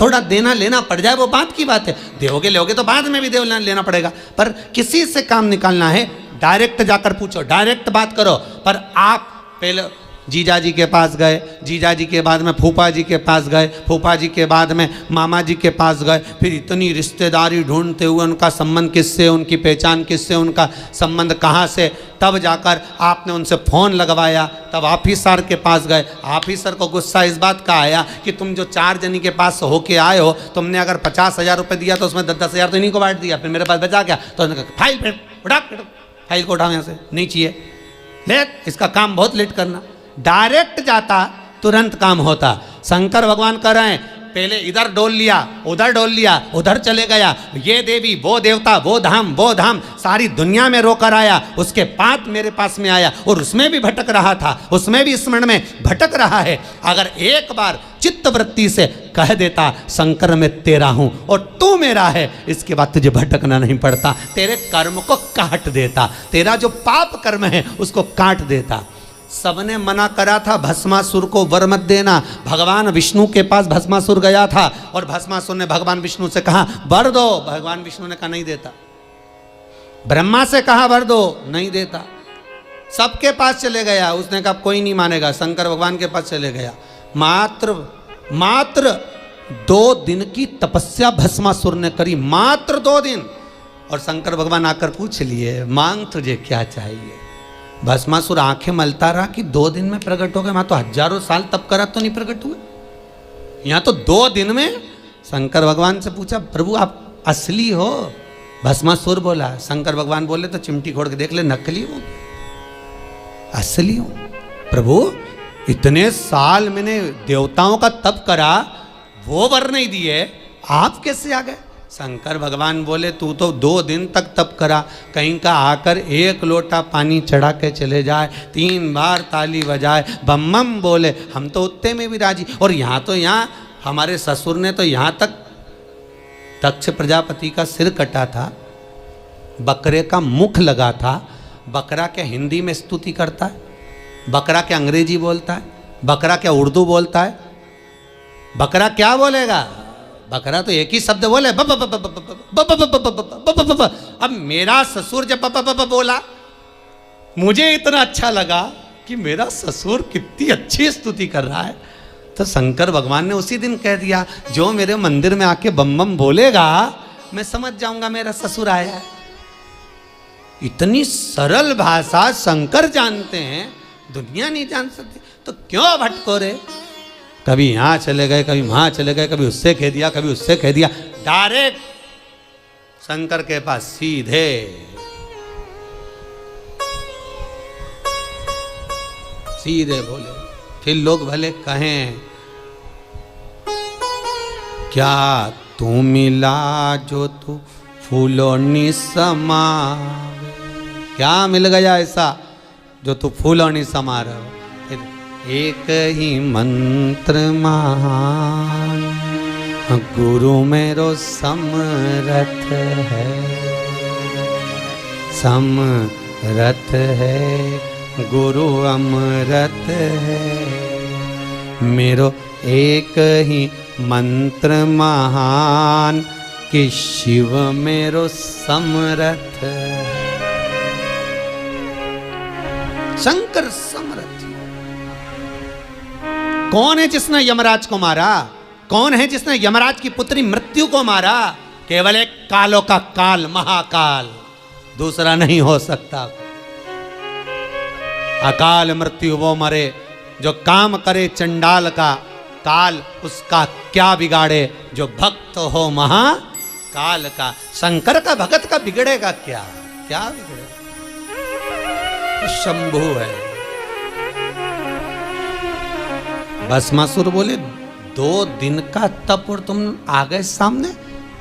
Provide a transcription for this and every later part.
थोड़ा देना लेना पड़ जाए वो बात की बात है, दोगे लोगे तो बाद में भी लेना पड़ेगा, पर किसी से काम निकालना है डायरेक्ट जाकर पूछो, डायरेक्ट बात करो। पर आप पहले जीजा जी के पास गए, जीजा जी के बाद में फूफा जी के पास गए, फूफा जी के बाद में मामा जी के पास गए, फिर इतनी रिश्तेदारी ढूंढते हुए उनका संबंध किससे, उनकी पहचान किससे, उनका संबंध कहाँ से, तब जाकर आपने उनसे फ़ोन लगवाया, तब ऑफिसर के पास गए। ऑफिसर को गुस्सा इस बात का आया कि तुम जो 4 जनी के पास होके आए हो, तुमने अगर 50,000 रुपये दिया तो उसमें 10,000 तो इन्हीं को बांट दिया, फिर मेरे पास बचा क्या? तो उन्होंने कहा फाइल उठा, फाइल को उठाओ यहाँ से, नहीं चाहिए, लेट इसका काम बहुत लेट करना। डायरेक्ट जाता तुरंत काम होता। शंकर भगवान कह रहे हैं पहले इधर डोल लिया, उधर डोल लिया, उधर चले गया, ये देवी वो देवता वो धाम सारी दुनिया में रोकर आया, उसके बाद मेरे पास में आया और उसमें भी भटक रहा था, उसमें भी स्मरण में भटक रहा है। अगर एक बार चित्त वृत्ति से कह देता शंकर मैं तेरा हूं और तू मेरा है, इसके बाद तुझे भटकना नहीं पड़ता, तेरे कर्म को काट देता, तेरा जो पाप कर्म है उसको काट देता। सबने मना करा था भस्मासुर को वर मत देना। भगवान विष्णु के पास भस्मासुर गया था और भस्मासुर ने भगवान विष्णु से कहा वर दो, भगवान विष्णु ने कहा नहीं देता। ब्रह्मा से कहा वर दो, नहीं देता। सबके पास चले गया, उसने कहा कोई नहीं मानेगा, शंकर भगवान के पास चले गया। मात्र 2 दिन की तपस्या भस्मासुर ने करी, मात्र 2 दिन। और शंकर भगवान आकर पूछ लिए मांग तुझे क्या चाहिए। भस्मासुर आंखें मलता रहा कि 2 दिन में प्रकट हो गए, वहां तो हजारों साल तप करा तो नहीं प्रकट हुए, यहां तो 2 दिन में। शंकर भगवान से पूछा प्रभु आप असली हो? भस्मासुर बोला। शंकर भगवान बोले तो चिमटी खोड़ के देख ले, नकली हो असली हो? प्रभु इतने साल मैंने देवताओं का तप करा, वो वर नहीं दिए, आप कैसे आ गए? शंकर भगवान बोले तू तो 2 दिन तक तप करा, कहीं का आकर 1 लोटा पानी चढ़ा के चले जाए, 3 बार ताली बजाए, बम बम बोले, हम तो उतने में भी राजी। और यहाँ हमारे ससुर ने तो यहाँ तक दक्ष प्रजापति का सिर कटा था, बकरे का मुख लगा था। बकरा क्या हिंदी में स्तुति करता है? बकरा क्या अंग्रेजी बोलता है? बकरा क्या उर्दू बोलता है? बकरा क्या बोलेगा? बकरा तो एक ही शब्द बोले ब ब ब ब ब ब ब ब ब ब ब। अब मेरा ससुर जब ब ब ब ब बोला, मुझे इतना अच्छा लगा कि मेरा ससुर कितनी अच्छी स्तुति कर रहा है, तो शंकर भगवान ने उसी दिन कह दिया जो मेरे मंदिर में आके बम बम बोलेगा मैं समझ जाऊंगा मेरा ससुर आया है। इतनी सरल भाषा शंकर जानते हैं, दुनिया नहीं जान सकती, तो क्यों भटको रे? कभी यहाँ चले गए, कभी वहाँ चले गए, कभी उससे कह दिया, कभी उससे कह दिया, डायरेक्ट शंकर के पास सीधे। सीधे बोले। फिर लोग भले कहें क्या तू मिला जो तू फूलों नि समा, क्या मिल गया ऐसा जो तू फूलों नि समा रहे हो? एक ही मंत्र महान गुरु मेरो समरथ है, समरथ है गुरु अमरत है, मेरो एक ही मंत्र महान कि शिव मेरो समरथ। शंकर समरथ। कौन है जिसने यमराज को मारा? कौन है जिसने यमराज की पुत्री मृत्यु को मारा? केवल एक कालों का काल, महाकाल, दूसरा नहीं हो सकता। अकाल मृत्यु वो मरे जो काम करे चंडाल का, काल उसका क्या बिगाड़े जो भक्त हो महाकाल का। शंकर का भगत का बिगड़ेगा क्या? क्या बिगड़ेगा? तो शंभु है। भस्मासुर बोले 2 दिन का तप और तुम आ गए सामने?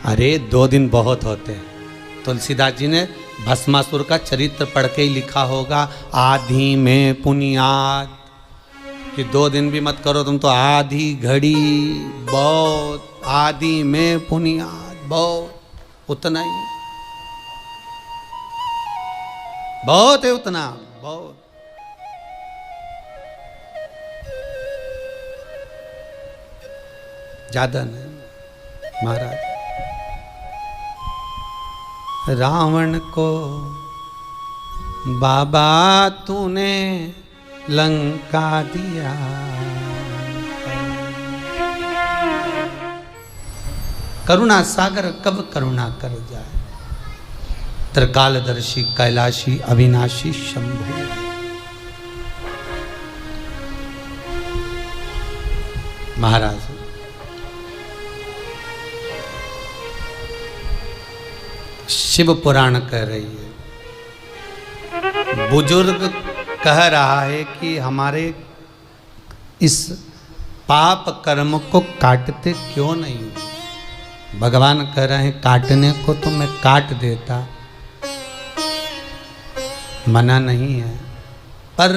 अरे 2 दिन बहुत होते हैं। तुलसीदास जी ने भस्मासुर का चरित्र पढ़ के ही लिखा होगा, आधी में पुनियाद, कि 2 दिन भी मत करो तुम तो आधी घड़ी बहुत, आधी में पुनियाद बहुत, उतना ही बहुत है, उतना बहुत। ज्यादा नहीं। महाराज, रावण को बाबा तूने लंका दिया, करुणा सागर कब करुणा कर जाए, त्रिकालदर्शी कैलाशी अविनाशी शंभु। महाराज, शिव पुराण कह रही है, बुजुर्ग कह रहा है कि हमारे इस पाप कर्म को काटते क्यों नहीं। भगवान कह रहे हैं काटने को तो मैं काट देता, मना नहीं है, पर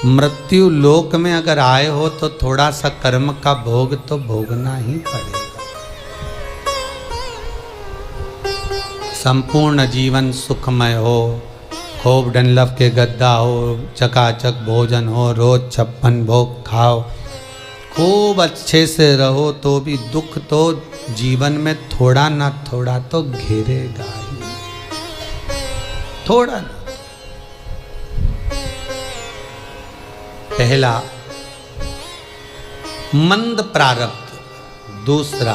मृत्यु लोक में अगर आए हो तो थोड़ा सा कर्म का भोग तो भोगना ही पड़ेगा। संपूर्ण जीवन सुखमय हो, खूब डनलफ के गद्दा हो, चकाचक भोजन हो, रोज 56 भोग खाओ, खूब अच्छे से रहो, तो भी दुख तो जीवन में थोड़ा ना थोड़ा तो घेरेगा ही, थोड़ा ना। पहला मंद प्रारब्ध, दूसरा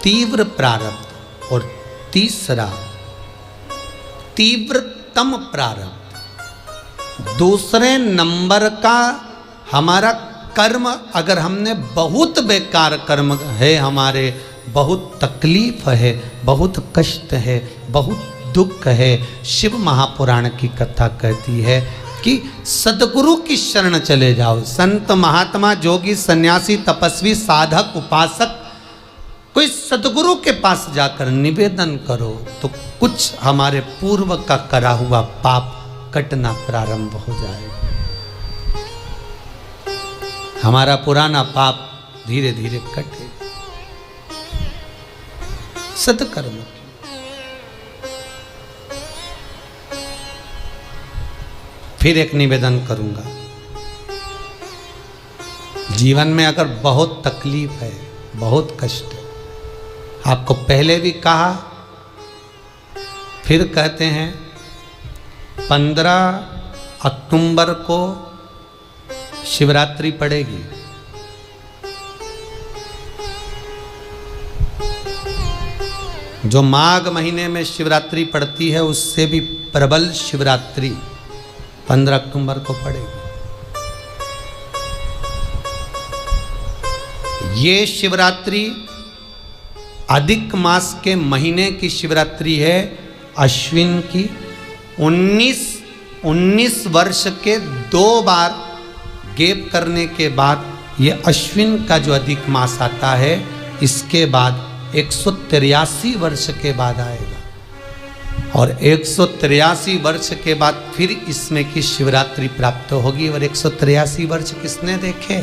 तीव्र प्रारब्ध और तीसरा तीव्रतम प्रारब्ध। दूसरे नंबर का हमारा कर्म, अगर हमने बहुत बेकार कर्म है, हमारे बहुत तकलीफ है, बहुत कष्ट है, बहुत दुख है, शिव महापुराण की कथा कहती है कि सदगुरु की शरण चले जाओ। संत महात्मा जोगी सन्यासी तपस्वी साधक उपासक कोई सदगुरु के पास जाकर निवेदन करो तो कुछ हमारे पूर्व का करा हुआ पाप कटना प्रारंभ हो जाएगा। हमारा पुराना पाप धीरे धीरे कटे। सत्कर्म फिर एक निवेदन करूंगा, जीवन में अगर बहुत तकलीफ है, बहुत कष्ट है, आपको पहले भी कहा फिर कहते हैं, 15 अक्टूबर को शिवरात्रि पड़ेगी। जो माघ महीने में शिवरात्रि पड़ती है उससे भी प्रबल शिवरात्रि 15 अक्टूबर को पड़ेगी। ये शिवरात्रि अधिक मास के महीने की शिवरात्रि है, अश्विन की। 19 वर्ष के 2 बार गैप करने के बाद ये अश्विन का जो अधिक मास आता है, इसके बाद 183 वर्ष के बाद आएगा और 183 वर्ष के बाद फिर इसमें की शिवरात्रि प्राप्त होगी। और 183 वर्ष किसने देखे?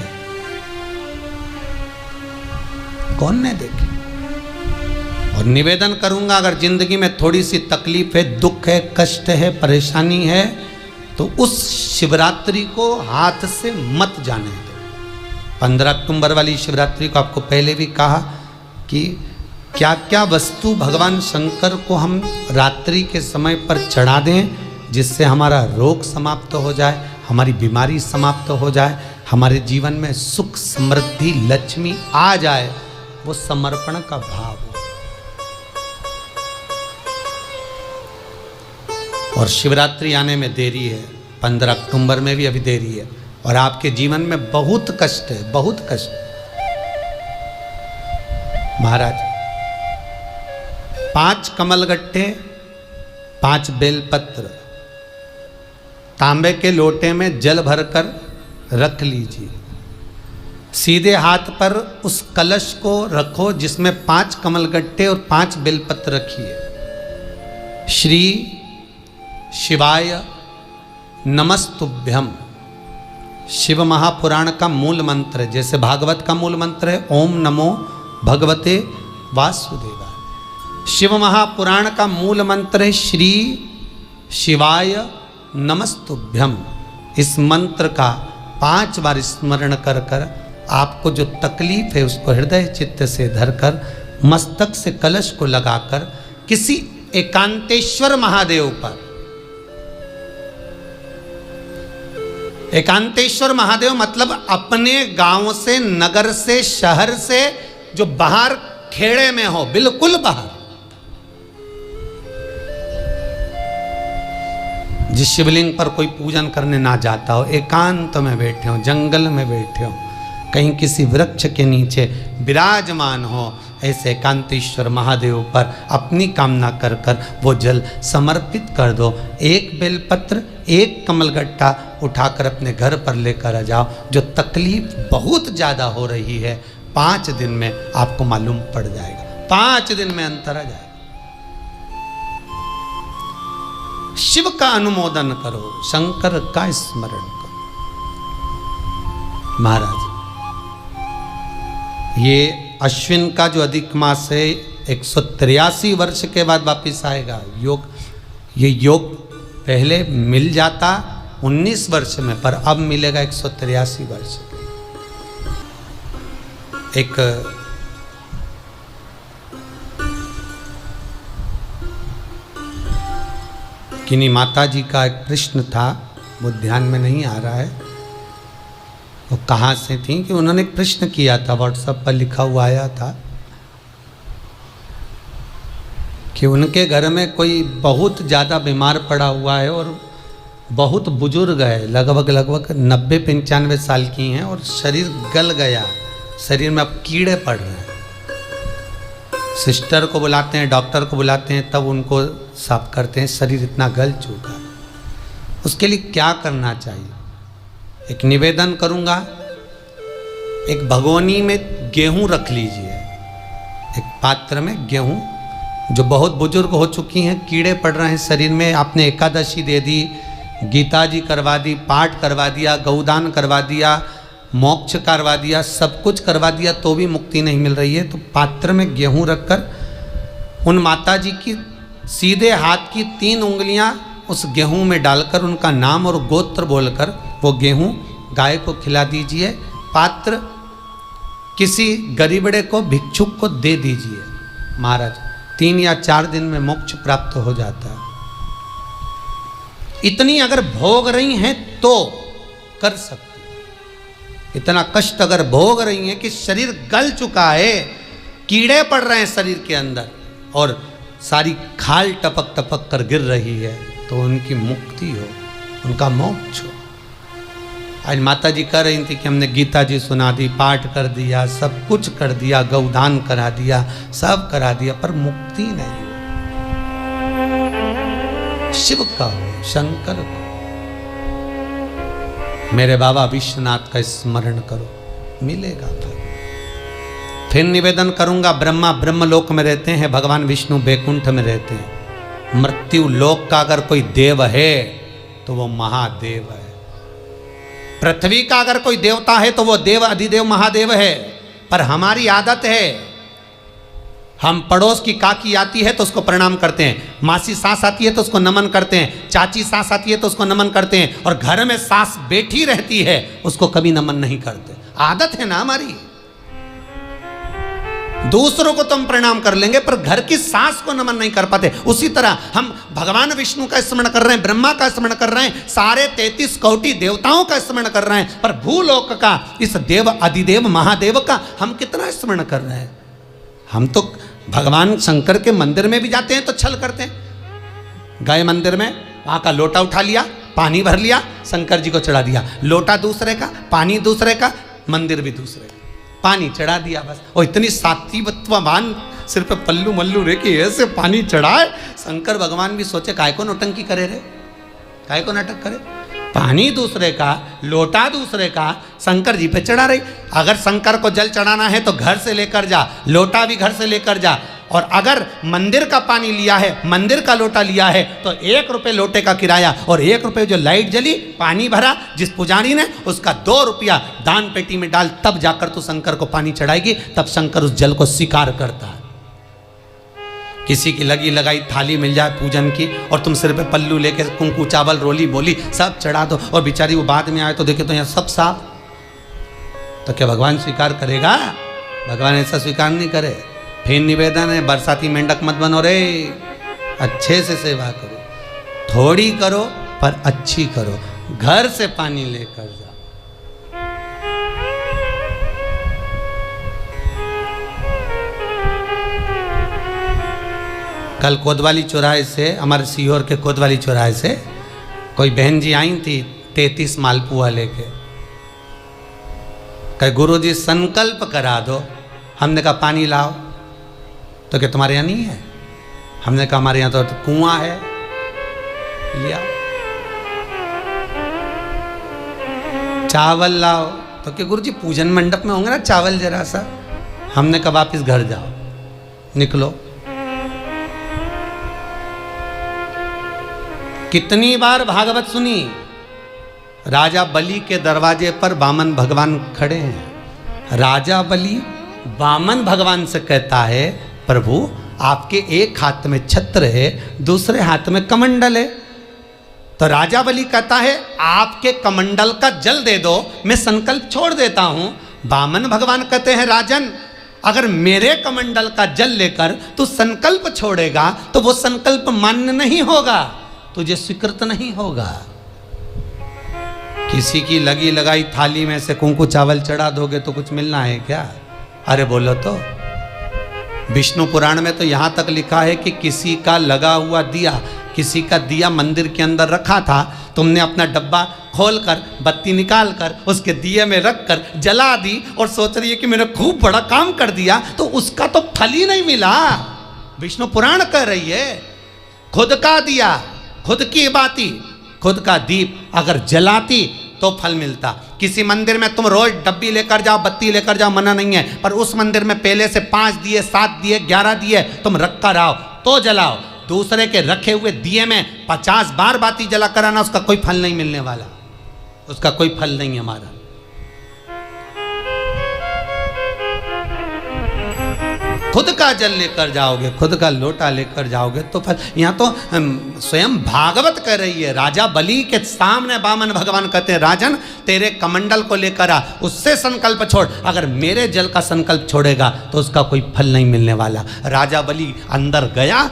कौन ने देखे? और निवेदन करूंगा, अगर जिंदगी में थोड़ी सी तकलीफ है, दुख है, कष्ट है, परेशानी है, तो उस शिवरात्रि को हाथ से मत जाने दो। 15 अक्टूबर वाली शिवरात्रि को आपको पहले भी कहा कि क्या क्या वस्तु भगवान शंकर को हम रात्रि के समय पर चढ़ा दें, जिससे हमारा रोग समाप्त हो जाए, हमारी बीमारी समाप्त हो जाए, हमारे जीवन में सुख समृद्धि लक्ष्मी आ जाए। वो समर्पण का भाव हो। और शिवरात्रि आने में देरी है, 15 अक्टूबर में भी अभी देरी है, और आपके जीवन में बहुत कष्ट है, बहुत कष्ट। महाराज, 5 कमलगट्टे, 5 बेलपत्र तांबे के लोटे में जल भरकर रख लीजिए। सीधे हाथ पर उस कलश को रखो जिसमें 5 कमलगट्टे और 5 बेलपत्र रखिए। श्री शिवाय नमस्तुभ्यम शिव महापुराण का मूल मंत्र है, जैसे भागवत का मूल मंत्र है ओम नमो भगवते वासुदेवाय। शिव महापुराण का मूल मंत्र है श्री शिवाय नमस्तुभ्यम। इस मंत्र का 5 बार स्मरण कर कर आपको जो तकलीफ है उसको हृदय चित्त से धरकर मस्तक से कलश को लगाकर किसी एकांतेश्वर महादेव पर, एकांतेश्वर महादेव मतलब अपने गांव से, नगर से, शहर से जो बाहर खेड़े में हो, बिल्कुल बाहर, जिस शिवलिंग पर कोई पूजन करने ना जाता हो, एकांत में बैठे हो, जंगल में बैठे हो, कहीं किसी वृक्ष के नीचे विराजमान हो, ऐसे एकांतेश्वर महादेव पर अपनी कामना कर कर वो जल समर्पित कर दो। एक बेलपत्र, एक कमलगट्टा उठाकर अपने घर पर लेकर आ जाओ। जो तकलीफ बहुत ज़्यादा हो रही है 5 दिन में आपको मालूम पड़ जाएगा, 5 दिन में अंतर आ जाएगा। शिव का अनुमोदन करो, शंकर का स्मरण करो। महाराज, ये अश्विन का जो अधिक मास है 183 वर्ष के बाद वापिस आएगा। योग, ये योग पहले मिल जाता 19 वर्ष में, पर अब मिलेगा 183 वर्ष। एक किन्हीं माता जी का एक प्रश्न था, वो ध्यान में नहीं आ रहा है वो कहाँ से थी, कि उन्होंने एक प्रश्न किया था, व्हाट्सएप पर लिखा हुआ आया था कि उनके घर में कोई बहुत ज़्यादा बीमार पड़ा हुआ है और बहुत बुजुर्ग है, लगभग 90-95 साल की हैं और शरीर गल गया, शरीर में अब कीड़े पड़ रहे हैं। सिस्टर को बुलाते हैं, डॉक्टर को बुलाते हैं, तब उनको साफ करते हैं, शरीर इतना गल चुका है। उसके लिए क्या करना चाहिए? एक निवेदन करूंगा, एक भगोनी में गेहूं रख लीजिए, एक पात्र में गेहूं, जो बहुत बुजुर्ग हो चुकी हैं, कीड़े पड़ रहे हैं शरीर में, आपने एकादशी दे दी, गीता जी करवा दी, पाठ करवा दिया, गौदान करवा दिया, मोक्ष करवा दिया, सब कुछ करवा दिया, तो भी मुक्ति नहीं मिल रही है, तो पात्र में गेहूं रखकर उन माता जी की सीधे हाथ की 3 उंगलियां उस गेहूं में डालकर उनका नाम और गोत्र बोलकर वो गेहूं गाय को खिला दीजिए। पात्र किसी गरीबड़े को, भिक्षुक को दे दीजिए। महाराज, 3 या 4 दिन में मोक्ष प्राप्त हो जाता है। इतनी अगर भोग रही हैं तो कर सकते, इतना कष्ट अगर भोग रही हैं कि शरीर गल चुका है, कीड़े पड़ रहे हैं शरीर के अंदर और सारी खाल टपक टपक कर गिर रही है, तो उनकी मुक्ति हो, उनका मोक्ष हो। आज माता जी कह रही थी कि हमने गीता जी सुना दी, पाठ कर दिया, सब कुछ कर दिया, गौदान करा दिया, सब करा दिया, पर मुक्ति नहीं हो। शिव का हो, शंकर को, मेरे बाबा विश्वनाथ का स्मरण करो, मिलेगा फिर निवेदन करूंगा, ब्रह्मा ब्रह्मलोक में रहते हैं, भगवान विष्णु बैकुंठ में रहते हैं। मृत्यु लोक का अगर कोई देव है तो वो महादेव है। पृथ्वी का अगर कोई देवता है तो वो देव अधिदेव महादेव है। पर हमारी आदत है, हम पड़ोस की काकी आती है तो उसको प्रणाम करते हैं, मासी सास आती है तो उसको नमन करते हैं, चाची सास आती है तो उसको नमन करते हैं, और घर में सास बैठी रहती है उसको कभी नमन नहीं करते। आदत है ना हमारी। दूसरों को तो हम प्रणाम कर लेंगे पर घर की सास को नमन नहीं कर पाते। उसी तरह हम भगवान विष्णु का स्मरण कर रहे हैं, ब्रह्मा का स्मरण कर रहे हैं, सारे 33 कोटि देवताओं का स्मरण कर रहे हैं, पर भूलोक का इस देव अधिदेव महादेव का हम कितना स्मरण कर रहे हैं। हम तो भगवान शंकर के मंदिर में भी जाते हैं तो छल करते हैं। गए मंदिर में, वहां का लोटा उठा लिया, पानी भर लिया, शंकर जी को चढ़ा दिया, लोटा दूसरे का, पानी दूसरे का, मंदिर भी दूसरे का, पानी चढ़ा दिया बस। और इतनी सात्वित्ववान सिर पे पल्लू मल्लू रे कि ऐसे पानी चढ़ाए। शंकर भगवान भी सोचे काय को नौटंकी करे रे, काय को नाटक करे। पानी दूसरे का, लोटा दूसरे का, शंकर जी पे चढ़ा रही। अगर शंकर को जल चढ़ाना है तो घर से लेकर जा, लोटा भी घर से लेकर जा। और अगर मंदिर का पानी लिया है, मंदिर का लोटा लिया है तो 1 रुपये लोटे का किराया, और 1 रुपये जो लाइट जली, पानी भरा जिस पुजारी ने, उसका 2 रुपया दान पेटी में डाल, तब जाकर तू शंकर को पानी चढ़ाएगी, तब शंकर उस जल को स्वीकार करता है। किसी की लगी लगाई थाली मिल जाए पूजन की और तुम सिर पे पल्लू लेके कुंकू चावल रोली बोली सब चढ़ा दो, और बेचारी वो बाद में आए तो देखे तो यहाँ सब साफ। तो क्या भगवान स्वीकार करेगा? भगवान ऐसा स्वीकार नहीं करे। फिर निवेदन है, बरसाती मेंढक मत बनो रे, अच्छे से सेवा करो, थोड़ी करो पर अच्छी करो, घर से पानी लेकर जाओ। कल कोतवाली चौराहे से, हमारे सीहोर के कोतवाली चौराहे से कोई बहन जी आई थी 33 मालपुआ लेके। कहे गुरुजी संकल्प करा दो। हमने कहा पानी लाओ। तो क्या तुम्हारे यहाँ नहीं है? हमने कहा हमारे यहाँ तो कुआं है, लिया। चावल लाओ। तो क्या गुरुजी पूजन मंडप में होंगे ना चावल जरा सा। हमने कहा वापिस घर जाओ, निकलो। कितनी बार भागवत सुनी? राजा बलि के दरवाजे पर वामन भगवान खड़े हैं। राजा बलि वामन भगवान से कहता है, प्रभु आपके एक हाथ में छत्र है, दूसरे हाथ में कमंडल है। तो राजा बलि कहता है आपके कमंडल का जल दे दो, मैं संकल्प छोड़ देता हूं। वामन भगवान कहते हैं राजन, अगर मेरे कमंडल का जल लेकर तू संकल्प छोड़ेगा तो वो संकल्प मान्य नहीं होगा, तुझे स्वीकृत नहीं होगा। किसी की लगी लगाई थाली में से कुंकू चावल चढ़ा दोगे तो कुछ मिलना है क्या? अरे बोलो तो। विष्णु पुराण में तो यहां तक लिखा है कि किसी का लगा हुआ दिया, किसी का दिया मंदिर के अंदर रखा था, तुमने अपना डब्बा खोलकर बत्ती निकालकर उसके दिए में रखकर जला दी और सोच रही है कि मैंने खूब बड़ा काम कर दिया, तो उसका तो फल ही नहीं मिला। विष्णु पुराण कह रही है खुद का दिया, खुद की बाती, खुद का दीप अगर जलाती तो फल मिलता। किसी मंदिर में तुम रोज डब्बी लेकर जाओ, बत्ती लेकर जाओ, मना नहीं है, पर उस मंदिर में पहले से 5 दिए, 7 दिए, 11 दिए तुम रख कर आओ तो जलाओ। दूसरे के रखे हुए दिए में 50 बार बाती जला कर आना, उसका कोई फल नहीं मिलने वाला, उसका कोई फल नहीं है हमारा। खुद का जल लेकर जाओगे, खुद का लोटा लेकर जाओगे तो फल। यहाँ तो स्वयं भागवत कह रही है, राजा बलि के सामने वामन भगवान कहते हैं राजन तेरे कमंडल को लेकर आ, उससे संकल्प छोड़, अगर मेरे जल का संकल्प छोड़ेगा तो उसका कोई फल नहीं मिलने वाला। राजा बलि अंदर गया,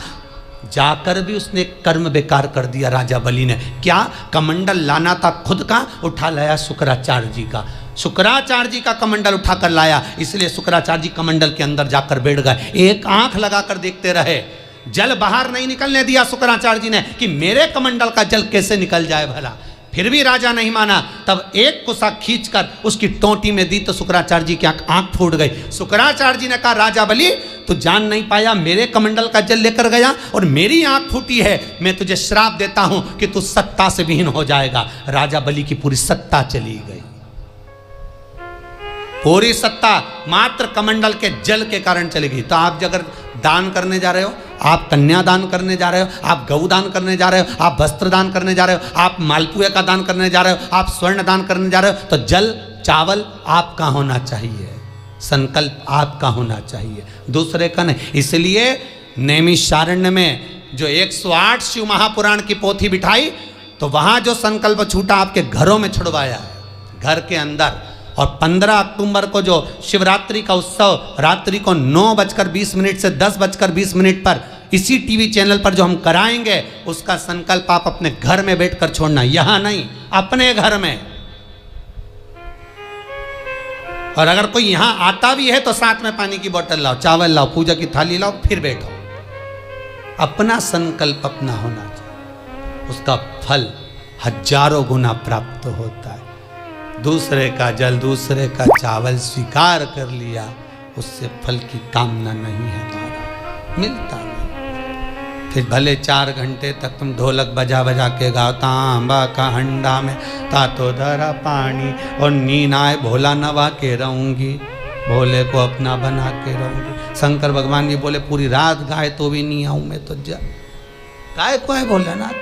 जाकर भी उसने कर्म बेकार कर दिया। राजा बलि ने क्या, कमंडल लाना था खुद का, उठा लाया शुक्राचार्य जी का। शुक्राचार्य जी का कमंडल उठाकर लाया, इसलिए शुक्राचार्य जी कमंडल के अंदर जाकर बैठ गए। एक आंख लगाकर देखते रहे, जल बाहर नहीं निकलने दिया शुक्राचार्य जी ने कि मेरे कमंडल का जल कैसे निकल जाए भला। फिर भी राजा नहीं माना, तब एक कुसा खींचकर उसकी टोंटी में दी तो शुक्राचार्य जी की आंख फूट गई। शुक्राचार्य जी ने कहा राजा बलि तू जान नहीं पाया, मेरे कमंडल का जल लेकर गया और मेरी आंख फूटी है, मैं तुझे श्राप देता हूं कि तू सत्ता से विहीन हो जाएगा। राजा बलि की पूरी सत्ता चली गई, पूरी सत्ता मात्र कमंडल के जल के कारण चली गई। तो आप अगर दान करने जा रहे हो, आप कन्या दान करने जा रहे हो, आप गौ दान करने जा रहे हो, आप वस्त्र दान करने जा रहे हो, आप मालपुए का दान करने जा रहे हो, आप स्वर्ण दान करने जा रहे हो, तो जल चावल आपका होना चाहिए, संकल्प आपका होना चाहिए, दूसरे का नहीं। इसलिए नैमिषारण्य में जो 108 शिव महापुराण की पोथी बिठाई, तो वहां जो संकल्प छूटा आपके घरों में छुड़वाया है, घर के अंदर। और 15 अक्टूबर को जो शिवरात्रि का उत्सव रात्रि को 9:20 से 10:20 पर इसी टीवी चैनल पर जो हम कराएंगे, उसका संकल्प आप अपने घर में बैठकर छोड़ना, यहां नहीं, अपने घर में। और अगर कोई यहां आता भी है तो साथ में पानी की बोतल लाओ, चावल लाओ, पूजा की थाली लाओ, फिर बैठो। अपना संकल्प अपना होना चाहिए, उसका फल हजारों गुना प्राप्त होता है। दूसरे का जल, दूसरे का चावल स्वीकार कर लिया, उससे फल की कामना नहीं है, हमारा मिलता नहीं। फिर भले 4 घंटे तक तुम ढोलक बजा बजा के गाओ, तांबा का हंडा में तातो धरा पानी, और नींद आए भोला नवा के रहूंगी, भोले को अपना बना के रहूंगी। शंकर भगवान भी बोले पूरी रात गाए तो भी नहीं आऊं मैं, तो जा गाय को है भोलेनाथ।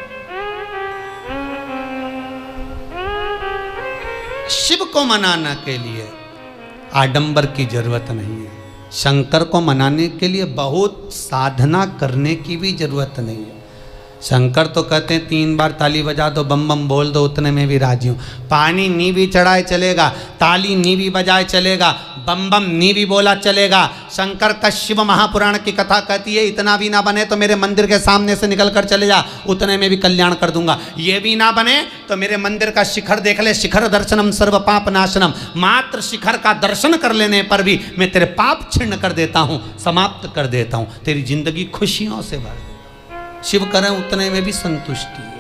शिव को मनाने के लिए आडंबर की जरूरत नहीं है, शंकर को मनाने के लिए बहुत साधना करने की भी जरूरत नहीं है। शंकर तो कहते हैं 3 बार ताली बजा दो, बम बम बोल दो, उतने में भी राजी हूँ। पानी नी भी चढ़ाए चलेगा, ताली नी भी बजाए चलेगा, बम बम नी भी बोला चलेगा। शंकर का शिव महापुराण की कथा कहती है इतना भी ना बने तो मेरे मंदिर के सामने से निकल कर चले जा, उतने में भी कल्याण कर दूंगा। ये भी ना बने तो मेरे मंदिर का शिखर देख ले, शिखर दर्शनम सर्व पाप नाशनम। मात्र शिखर का दर्शन कर लेने पर भी मैं तेरे पाप छिन्न कर देता हूँ, समाप्त कर देता हूँ, तेरी जिंदगी खुशियों से भर देता हूँ। शिव करें उतने में भी संतुष्टि है।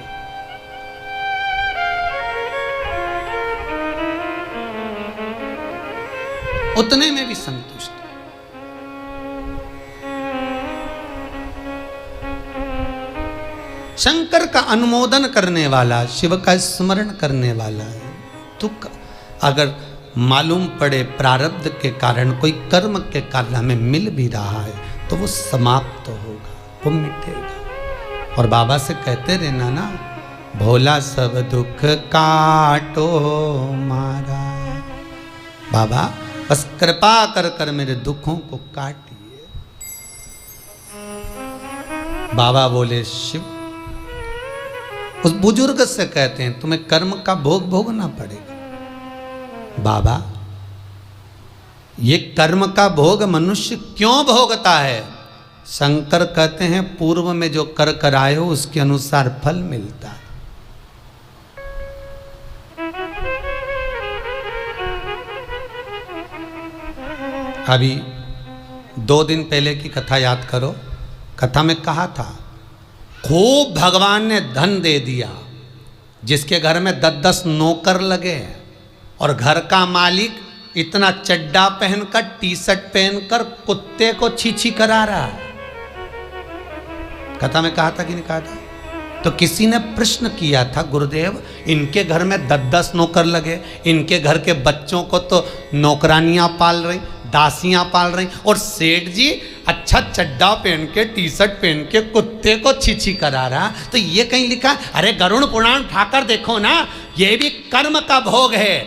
उतने में भी संतुष्टि। शंकर का अनुमोदन करने वाला, शिव का स्मरण करने वाला है। तो अगर मालूम पड़े प्रारब्ध के कारण, कोई कर्म के कारण हमें मिल भी रहा है तो वो समाप्त होगा, वो मिटेगा। और बाबा से कहते रहना ना, भोला सब दुख काटो मारा। बाबा बस कृपा कर कर मेरे दुखों को काटिए। बाबा बोले शिव, उस बुजुर्ग से कहते हैं तुम्हें कर्म का भोग भोगना पड़ेगा। बाबा ये कर्म का भोग मनुष्य क्यों भोगता है? शंकर कहते हैं पूर्व में जो कर कर आए हो उसके अनुसार फल मिलता है। अभी 2 दिन पहले की कथा याद करो। कथा में कहा था खूब भगवान ने धन दे दिया, जिसके घर में 10-10 नौकर लगे और घर का मालिक इतना चड्डा पहनकर, टी शर्ट पहनकर कुत्ते को छी करा रहा है। कथा में कहा था कि नहीं कहा था? तो किसी ने प्रश्न किया था, गुरुदेव इनके घर में 10-10 नौकर लगे, इनके घर के बच्चों को तो नौकरानियां पाल रही, दासियां पाल रही, और सेठ जी अच्छा चड्डा पहन के, टी शर्ट पहन के कुत्ते को छी करा रहा। तो ये कहीं लिखा, अरे गरुड़ पुराण उठाकर देखो ना, ये भी कर्म का भोग है।